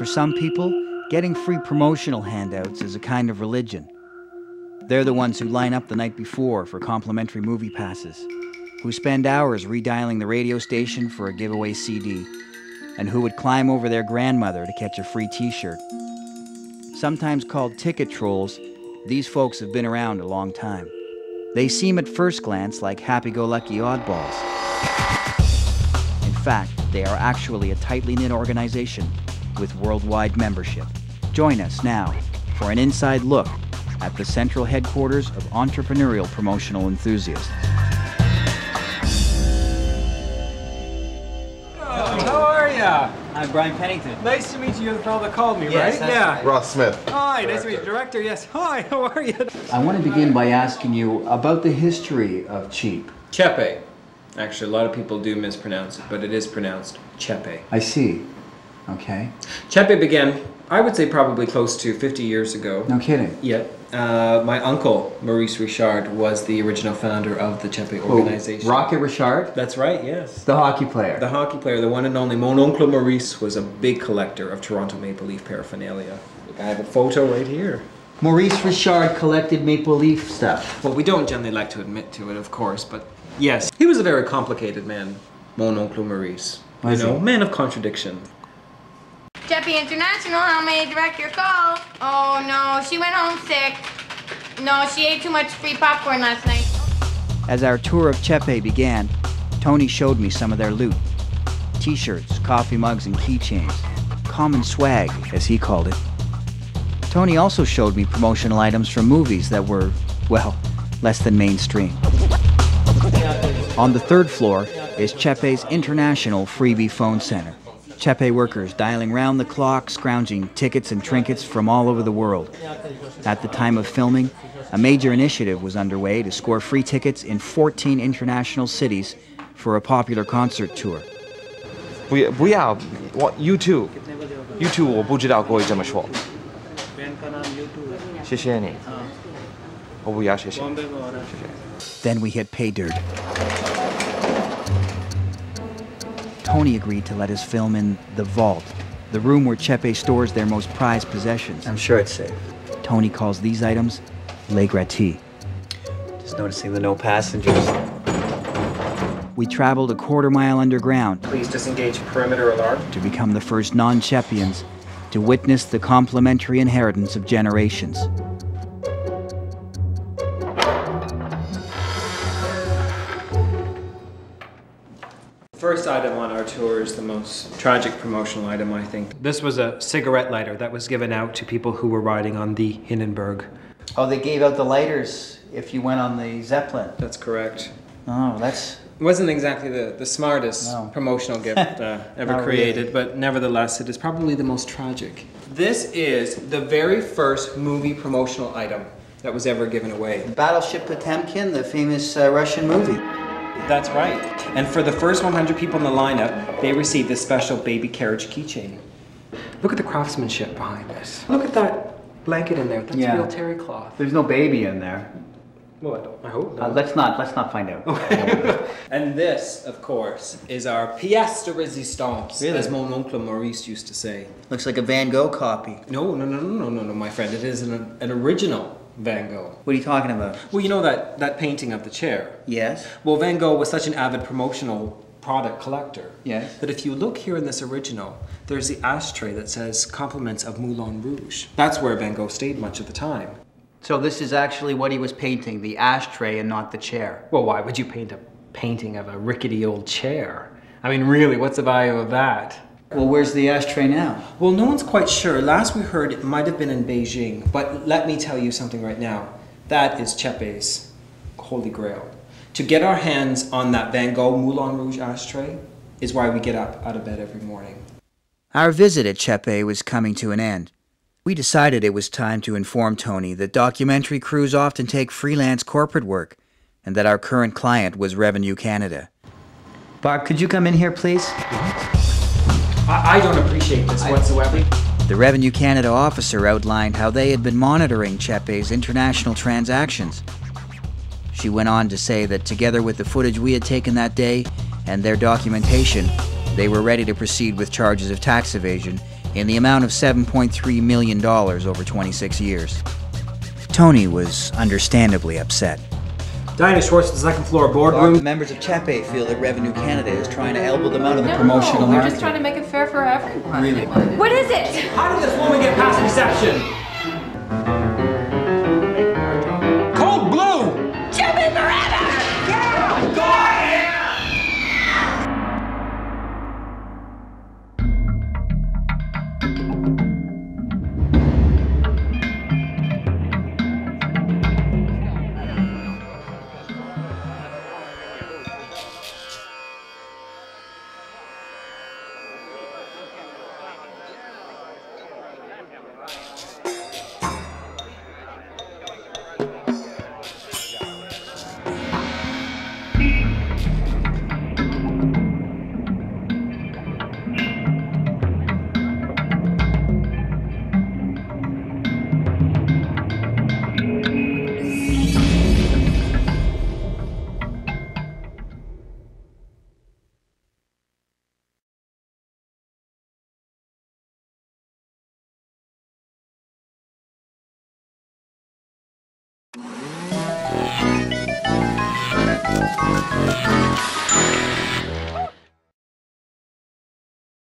For some people, getting free promotional handouts is a kind of religion. They're the ones who line up the night before for complimentary movie passes, who spend hours redialing the radio station for a giveaway CD, and who would climb over their grandmother to catch a free t-shirt. Sometimes called ticket trolls, these folks have been around a long time. They seem at first glance like happy-go-lucky oddballs. In fact, they are actually a tightly knit organization with worldwide membership. Join us now for an inside look at the central headquarters of entrepreneurial promotional enthusiasts. How are ya? I'm Brian Pennington. Nice to meet you. You're the fellow that called me, Yes, right? that's right. Ross Smith. Hi, nice to meet you. Director, yes. Hi, how are you? I want to begin by asking you about the history of CHE.P.E. Chepe. Actually, a lot of people do mispronounce it, but it is pronounced Chepe. I see. Okay. Chepe began, I would say, probably close to 50 years ago. No kidding. Yeah. My uncle, Maurice Richard, was the original founder of the Chepe organization. Rocket Richard? That's right, yes. The hockey player. The hockey player, the one and only. Mon oncle Maurice was a big collector of Toronto Maple Leaf paraphernalia. I have a photo right here. Maurice Richard collected Maple Leaf stuff. Well, we don't generally like to admit to it, of course, but yes. He was a very complicated man, Mon oncle Maurice. Was he? Man of contradiction. Chepe International, how may I direct your call? Oh no, she went home sick. No, she ate too much free popcorn last night. As our tour of Chepe began, Tony showed me some of their loot. T-shirts, coffee mugs, and keychains. Common swag, as he called it. Tony also showed me promotional items from movies that were, well, less than mainstream. On the third floor is Chepe's International Freebie Phone Center. Chepe workers dialing round the clock, scrounging tickets and trinkets from all over the world. At the time of filming, a major initiative was underway to score free tickets in 14 international cities for a popular concert tour. 不要，我 YouTube 我不知道可以这么说。谢谢你。我不要谢谢。谢谢。 Then we hit pay dirt. Tony agreed to let us film in the vault, the room where Chepe stores their most prized possessions. I'm sure it's safe. Tony calls these items les gratis. Just noticing the no passengers. We traveled a quarter-mile underground Please disengage perimeter alarm. to become the first non-Chepians to witness the complementary inheritance of generations. First item on our tour is the most tragic promotional item, I think. This was a cigarette lighter that was given out to people who were riding on the Hindenburg. Oh, they gave out the lighters if you went on the Zeppelin. That's correct. Oh, that's... It wasn't exactly the smartest promotional gift ever Not created, really. but nevertheless, it is probably the most tragic. This is the very first movie promotional item that was ever given away. Battleship Potemkin, the famous Russian movie. That's right. And for the first 100 people in the lineup, they received this special baby carriage keychain. Look at the craftsmanship behind this. Look at that blanket in there. That's real terry cloth. There's no baby in there. Well, I hope not. Let's not find out. And this, of course, is our pièce de résistance, Really? as mon oncle Maurice used to say. Looks like a Van Gogh copy. No, my friend. It is an original Van Gogh. What are you talking about? Well, you know that painting of the chair? Yes. Well, Van Gogh was such an avid promotional product collector. Yes. That if you look here in this original, there's the ashtray that says compliments of Moulin Rouge. That's where Van Gogh stayed much of the time. So this is actually what he was painting, the ashtray and not the chair. Well, why would you paint a painting of a rickety old chair? I mean, really, what's the value of that? Well, where's the ashtray now? Well, no one's quite sure. Last we heard, it might have been in Beijing, but let me tell you something right now. That is Chepe's holy grail. To get our hands on that Van Gogh Moulin Rouge ashtray is why we get up out of bed every morning. Our visit at Chepe was coming to an end. We decided it was time to inform Tony that documentary crews often take freelance corporate work and that our current client was Revenue Canada. Barb, could you come in here, please? I don't appreciate this whatsoever. The Revenue Canada officer outlined how they had been monitoring Chepe's international transactions. She went on to say that together with the footage we had taken that day and their documentation, they were ready to proceed with charges of tax evasion in the amount of $7.3 million over 26 years. Tony was understandably upset. Diana Schwartz, the second floor The boardroom. members of Chepe feel that Revenue Canada is trying to elbow them out of the No, promotional we're market. just trying to make it fair for everyone. Really? What is it? How did this woman get past reception? Cold blue! Chepe forever! Yeah! Go ahead!